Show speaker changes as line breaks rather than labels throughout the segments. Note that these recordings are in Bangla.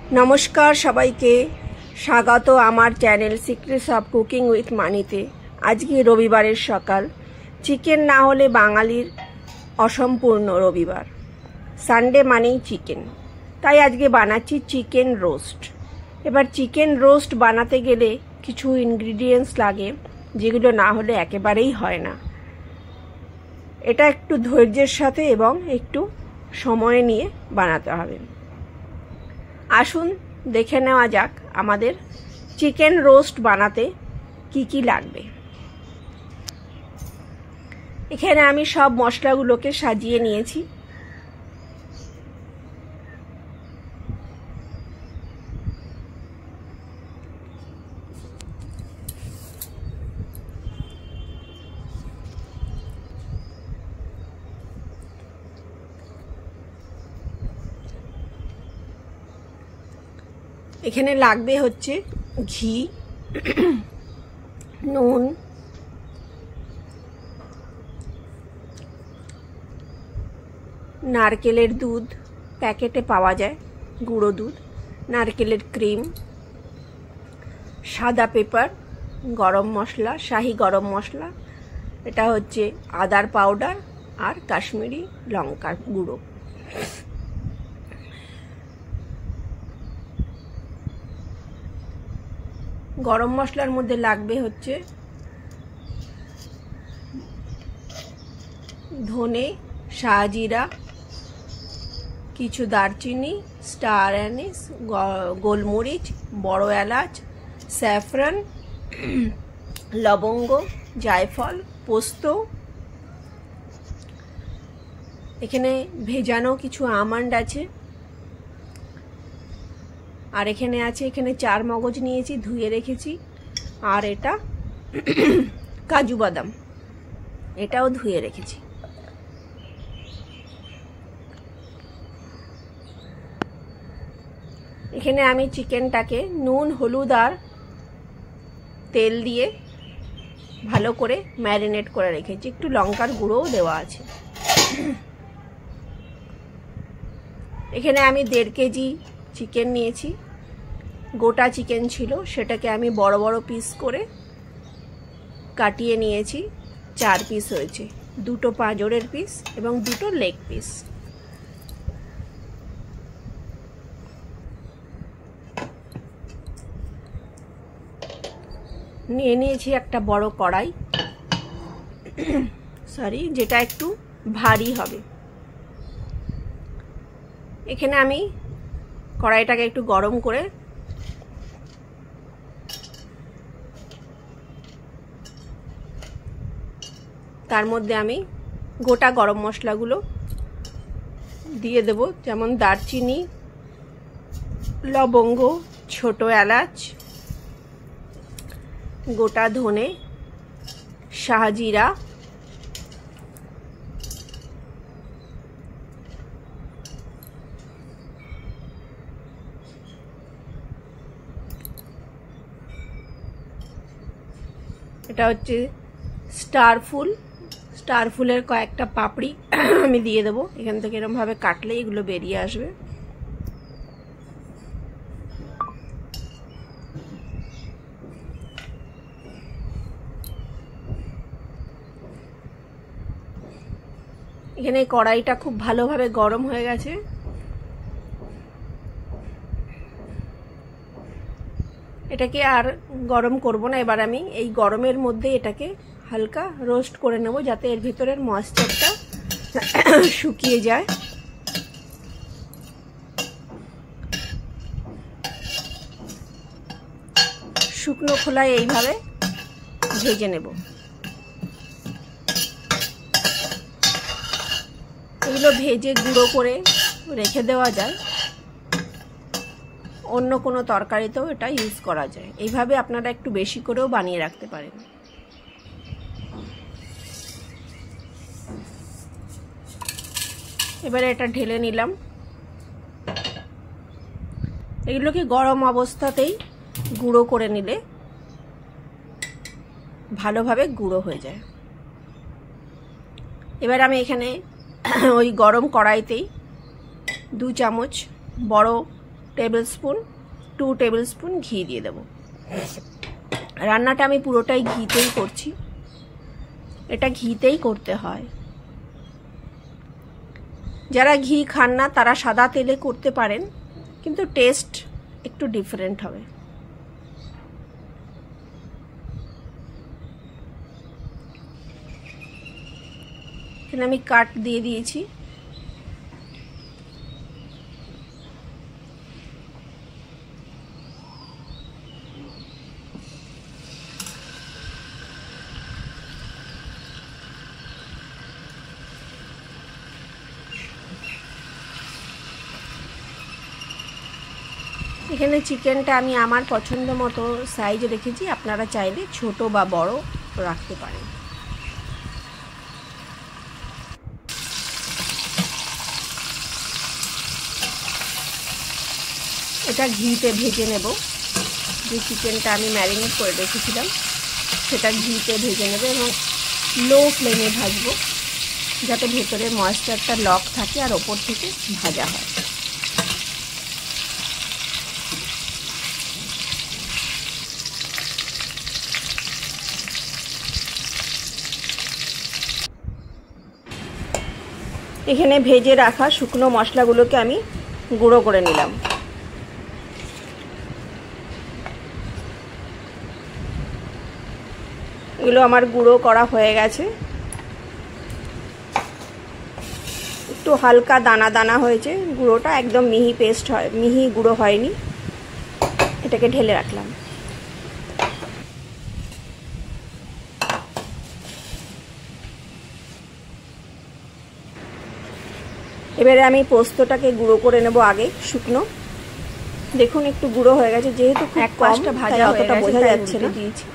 नमस्कार सबाइके स्वागत आमार channel secrets of cooking with मानीते। आज के रविवारेर सकाल, चिकेन ना होले बांगालिर असम्पूर्ण रविवार। सानडे मानेई चिकेन, ताई आज के बानाच्छि चिकेन रोस्ट। एबार चिकेन रोस्ट बानाते गेले किछु इनग्रेडिएंट्स लागे जेगुलो ना होले एकेबारेई हय ना। एटा एकटु धैर्येर साथे एबं एकटु समय निये बानाते हबे। आसुन देखे नेওয়া যাক आमादेर चिकेन रोस्ट बानाते की लागबे। एखाने आमी सब मशलागुलोके साजिए निয়েছি। এখানে লাগবে হচ্ছে ঘি, নুন, নারকেলের দুধ, প্যাকেটে পাওয়া যায় গুঁড়ো দুধ, নারকেলের ক্রিম, সাদা পেপার, গরম মশলা, শাহি গরম মশলা, এটা হচ্ছে আদার পাউডার আর কাশ্মীরি লঙ্কার গুঁড়ো। गरम मशलार मध्य लागबे होच्छे धने, शाहजिरा, किछु दारचिनी, स्टार एनिस, गोलमरिच, बड़ो एलाच, सैफरन, लवंग, जायफल, पोस्तो, एखाने भेजानो किछु आमंड आछे और एखाने आछे एखाने चार मगज निয়েছি धुए रेखेছি और এটা काजू बादाम এটাও ধুয়ে রেখেছি। এখানে আমি চিকেনটাকে নুন হলুদ আর তেল দিয়ে ভালো করে ম্যারিনেট করে রেখেছি। একটু লঙ্কার গুঁড়োও দেওয়া আছে। এখানে আমি 1.5 কেজি চিকেন নিয়েছি। গোটা চিকেন ছিল, সেটাকে আমি বড় বড় পিস করে কাটিয়ে নিয়েছি। 4 পিস হয়েছে, দুটো পাঁজরের পিস এবং দুটো লেগ পিস। নিয়ে নিয়েছি একটা বড় কড়াই, যেটা একটু ভারী হবে। এখানে আমি কড়াইটাকে একটু গরম করে তার মধ্যে আমি গোটা গরম মশলাগুলো দিয়ে দেব, যেমন দারচিনি, লবঙ্গ, ছোট এলাচ, গোটা ধনে, শাহজিরা, এটা হচ্ছে স্টার ফুল। স্টার ফুলের কয়েকটা পাপড়ি আমি দিয়ে দেবো। এখান থেকে এরকম ভাবে কাটলে এগুলো বেরিয়ে আসবে। এখানে কড়াইটা খুব ভালোভাবে গরম হয়ে গেছে। এটাকে আর গরম করব না। এবার আমি এই গরমের মধ্যে এটাকে হালকা রোস্ট করে নেব, যাতে এর ভিতরের ময়েশ্চারটা শুকিয়ে যায়। শুকনো খোলায় এইভাবে ভেজে নেব। এগুলো ভেজে গুঁড়ো করে রেখে দেওয়া যায়, অন্য কোনো তরকারিতেও এটা ইউজ করা যায়। এইভাবে আপনারা একটু বেশি করেও বানিয়ে রাখতে পারেন। এবারে এটা ঢেলে নিলাম। এগুলোকে গরম অবস্থাতেই গুঁড়ো করে নিলে ভালোভাবে গুঁড়ো হয়ে যায়। এবার আমি এখানে ওই গরম কড়াইতেই 2 চামচ বড় 2 টেবিল স্পুন ঘি দিয়ে দেব। রান্নাটা আমি পুরোটাই ঘিতেই করছি, এটা ঘিতেই করতে হয়। যারা ঘি খান না তারা সাদা তেলে করতে পারেন, কিন্তু টেস্ট একটু ডিফারেন্ট হবে। এখানে আমি কাট দিয়ে দিয়েছি। এখানে চিকেনটা আমি আমার পছন্দ মতো সাইজ রেখেছি, আপনারা চাইলে ছোট বা বড় রাখতে পারেন। এটা ঘিতে ভেজে নেব। যে চিকেনটা আমি ম্যারিনেট করে রেখেছিলাম সেটা ঘিতে ভেজে নেব এবং লো ফ্লেমে ভাজবো, যাতে ভেতরে ময়েশ্চারটা লক থাকে আর ওপর থেকে ভাজা হয়। এখানে ভেজে রাখা শুকনো মশলাগুলোকে আমি গুঁড়ো করে নিলাম। এগুলো আমার গুঁড়ো করা হয়ে গেছে, একটু হালকা দানা দানা হয়েছে, গুঁড়োটা একদম মিহি পেস্ট হয়, মিহি গুঁড়ো হয়নি। এটাকে ঢেলে রাখলাম। এবারে আমি পোস্তটাকে গুঁড়ো করে নেব আগে শুকনো। দেখুন একটু গুঁড়ো হয়ে গেছে, যেহেতু এক পাশটা ভাজা অতটা বোঝা যাচ্ছে না, দিয়েছি।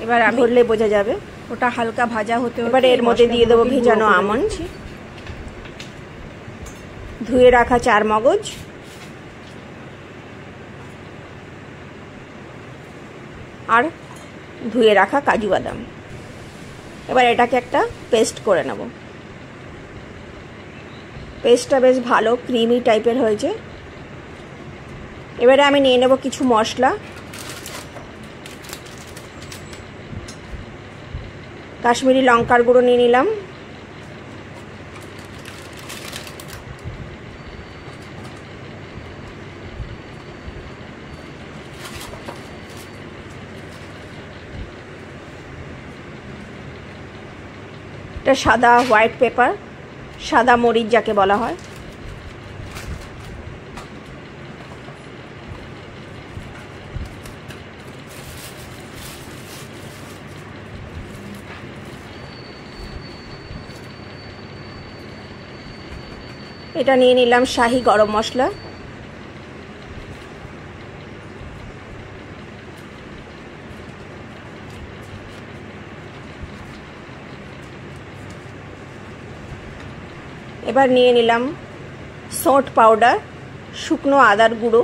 এবার আমি ধরলে বোঝা যাবে ওটা হালকা ভাজা হতে। এবারে এর মধ্যে দিয়ে দেবো ভেজানো আমন্ড, ধুয়ে রাখা চারমগজ, আর ধুয়ে রাখা কাজু বাদাম। এবার এটাকে একটা পেস্ট করে নেব। পেস্টটা বেশ ভালো ক্রিমি টাইপের হয়েছে। এবারে আমি নিয়ে নেব কিছু মশলা। কাশ্মীরি লঙ্কার গুঁড়ো নিয়ে নিলাম, এটা সাদা হোয়াইট পেপার, সাদা মরিচ যাকে বলা হয়। এটা নিয়ে নিলাম শাহি গরম মশলা, এবার নিয়ে নিলাম সৌঁঠ পাউডার, শুকনো আদার গুঁড়ো,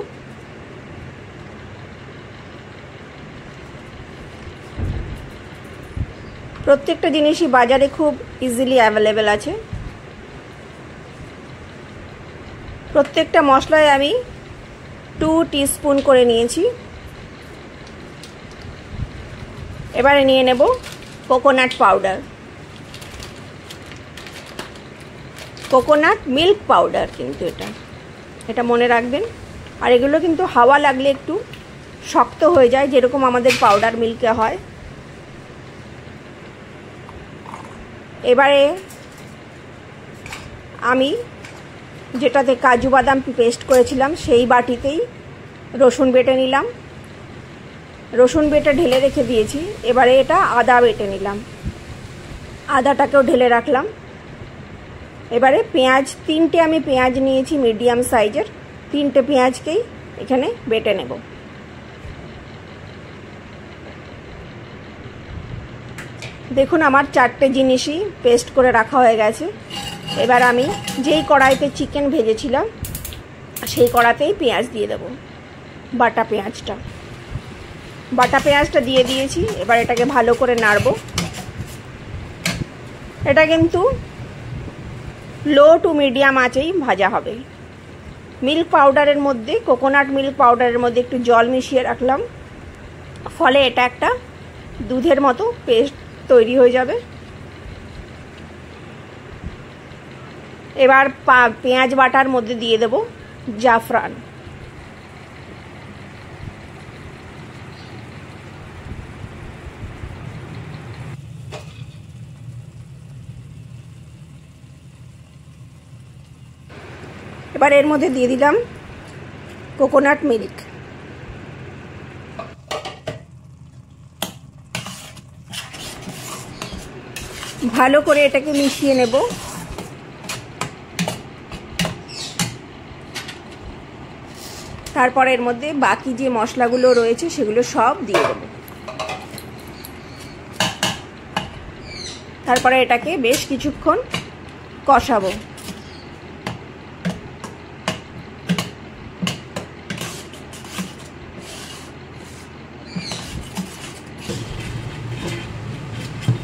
প্রত্যেকটা জিনিসই বাজারে খুব ইজিলি অ্যাভেলেবেল আছে। প্রত্যেকটা মশলায় আমি 2 টিস্পুন করে নিয়েছি। এবারে নিয়ে নেব coconut powder, coconut milk powder, কিন্তু এটা মনে রাখবেন। আর এগুলো কিন্তু হাওয়া লাগলে একটু শক্ত হয়ে যায়, যেরকম আমাদের পাউডার মিল্কে হয়। এবারে আমি যেটাতে কাজু বাদাম পেস্ট করেছিলাম সেই বাটিতেই রসুন বেটে নিলাম, রসুন বেটে ঢেলে রেখে দিয়েছি। এবারে এটা আদা বেটে নিলাম, আদাটাকেও ঢেলে রাখলাম। এবারে পেঁয়াজ, 3টে আমি পেঁয়াজ নিয়েছি মিডিয়াম সাইজের, 3টে পেঁয়াজকেই এখানে বেটে নেব। দেখুন আমার 4টে জিনিসই পেস্ট করে রাখা হয়ে গেছে। এবার আমি যেই কড়াইতে চিকেন ভেজেছিলাম সেই কড়াতেই পেঁয়াজ দিয়ে দেব, বাটা পেঁয়াজটা দিয়ে দিয়েছি। এবার এটাকে ভালো করে নাড়ব। এটা কিন্তু লো টু মিডিয়াম আঁচেই ভাজা হবে। মিল্ক পাউডারের মধ্যে, কোকোনাট মিল্ক পাউডারের মধ্যে একটু জল মিশিয়ে রাখলাম, ফলে এটা একটা দুধের মতো পেস্ট তৈরি হয়ে যাবে। এবার পেঁয়াজ বাটার মধ্যে দিয়ে দেব জাফরান। এবার এর মধ্যে দিয়ে দিলাম কোকোনাট মিল্ক। ভালো করে এটাকে মিশিয়ে নেব। তারপর এর মধ্যে বাকি যে মশলাগুলো রয়েছে সেগুলো সব দিয়ে দেব। তারপরে এটাকে বেশ কিছুক্ষণ কষাবো।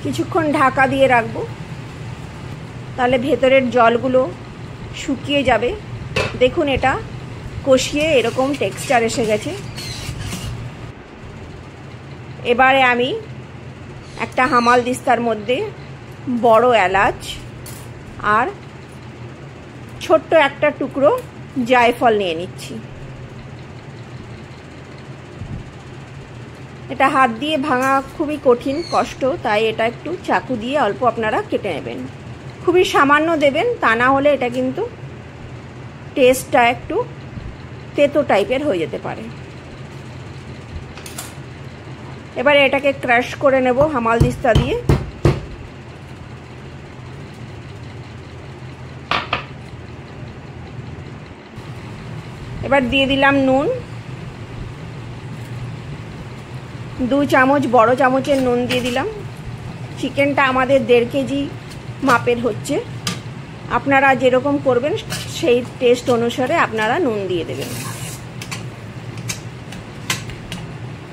কিছুক্ষণ ঢাকা দিয়ে রাখবো, তাহলে ভেতরের জলগুলো শুকিয়ে যাবে। দেখুন এটা কষিয়ে এরকম টেক্সচার এসে গেছে। এবারে আমি একটা হামালদিস্তার মধ্যে বড় এলাচ আর ছোট্ট একটা টুকরো জায়ফল নিয়ে নিচ্ছি। এটা হাত দিয়ে ভাঙা খুবই কঠিন, কষ্ট, তাই এটা একটু চাকু দিয়ে অল্প আপনারা কেটে নেবেন। খুবই সামান্য দেবেন, তা না হলে এটা কিন্তু টেস্টটা একটু তেতো টাইপের হয়ে যেতে পারে। এবারে এটাকে ক্রাশ করে নেব হামালদিস্তা দিয়ে। এবার দিয়ে দিলাম নুন, 2 চামচ বড় চামচের নুন দিয়ে দিলাম। চিকেনটা আমাদের 1.5 কেজি মাপের হচ্ছে, আপনারা যেরকম করবেন সেই টেস্ট অনুসারে আপনারা নুন দিয়ে দেবেন।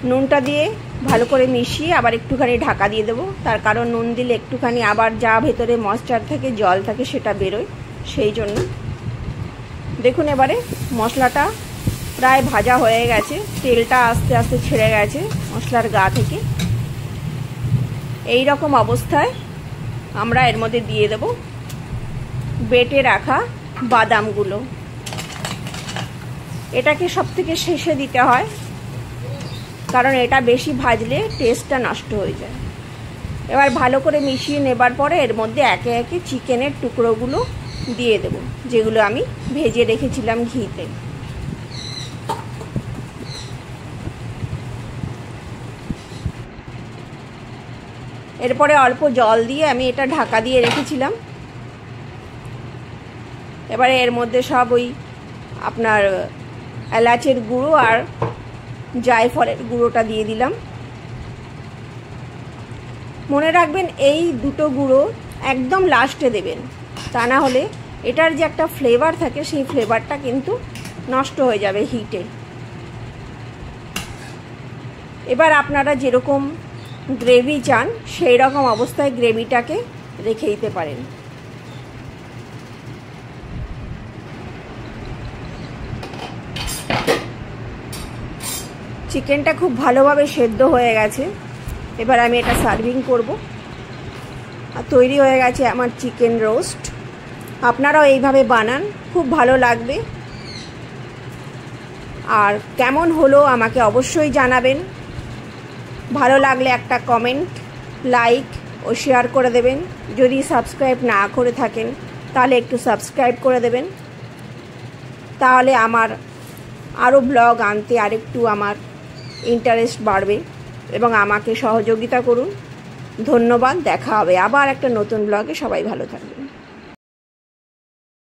নুনটা দিয়ে ভালো করে মিশিয়ে আবার একটুখানি ঢাকা দিয়ে দেবো, তার কারণ নুন দিলে একটুখানি আবার যা ভেতরে ময়েশ্চার থাকে, জল থাকে, সেটা বেরোয়, সেই জন্য। দেখুন এবারে মশলাটা প্রায় ভাজা হয়ে গেছে, তেলটা আস্তে আস্তে ছেড়ে গেছে মশলার গা থেকে। এই রকম অবস্থায় আমরা এর মধ্যে দিয়ে দেব বেটে রাখা বাদামগুলো। এটাকে সবথেকে শেষে দিতে হয়, কারণ এটা বেশি ভাজলে টেস্টটা নষ্ট হয়ে যায়। এবার ভালো করে মিশিয়ে নেবার পরে এর মধ্যে একে একে চিকেনের টুকরোগুলো দিয়ে দেব, যেগুলো আমি ভেজে রেখেছিলাম ঘিতে। এরপরে অল্প জল দিয়ে আমি এটা ঢাকা দিয়ে রেখেছিলাম। এবারে এর মধ্যে সব ওই আপনার এলাচের গুঁড়ো আর জায়ফলের গুঁড়োটা দিয়ে দিলাম। মনে রাখবেন এই দুটো গুঁড়ো একদম লাস্টে দেবেন, তা না হলে এটার যে একটা ফ্লেভার থাকে সেই ফ্লেভারটা কিন্তু নষ্ট হয়ে যাবে হিটে। এবার আপনারা যেরকম গ্রেভি চান সেই রকম অবস্থায় গ্রেভিটাকে রেখে দিতে পারেন। চিকেনটা খুব ভালোভাবে সেদ্ধ হয়ে গেছে। এবার আমি এটা সার্ভিং করব। আর তৈরি হয়ে গেছে আমার চিকেন রোস্ট। আপনারাও এইভাবে বানান, খুব ভালো লাগবে। আর কেমন হলো আমাকে অবশ্যই জানাবেন। ভালো লাগলে একটা কমেন্ট, লাইক ও শেয়ার করে দেবেন। যদি সাবস্ক্রাইব না করে থাকেন তাহলে একটু সাবস্ক্রাইব করে দেবেন, তাহলে আমার আরও ব্লগ আনতে আরেকটু আমার ইন্টারেস্ট বাড়বে এবং আমাকে সহযোগিতা করুন। ধন্যবাদ, দেখা হবে আবার একটা নতুন ব্লগে। সবাই ভালো থাকবেন।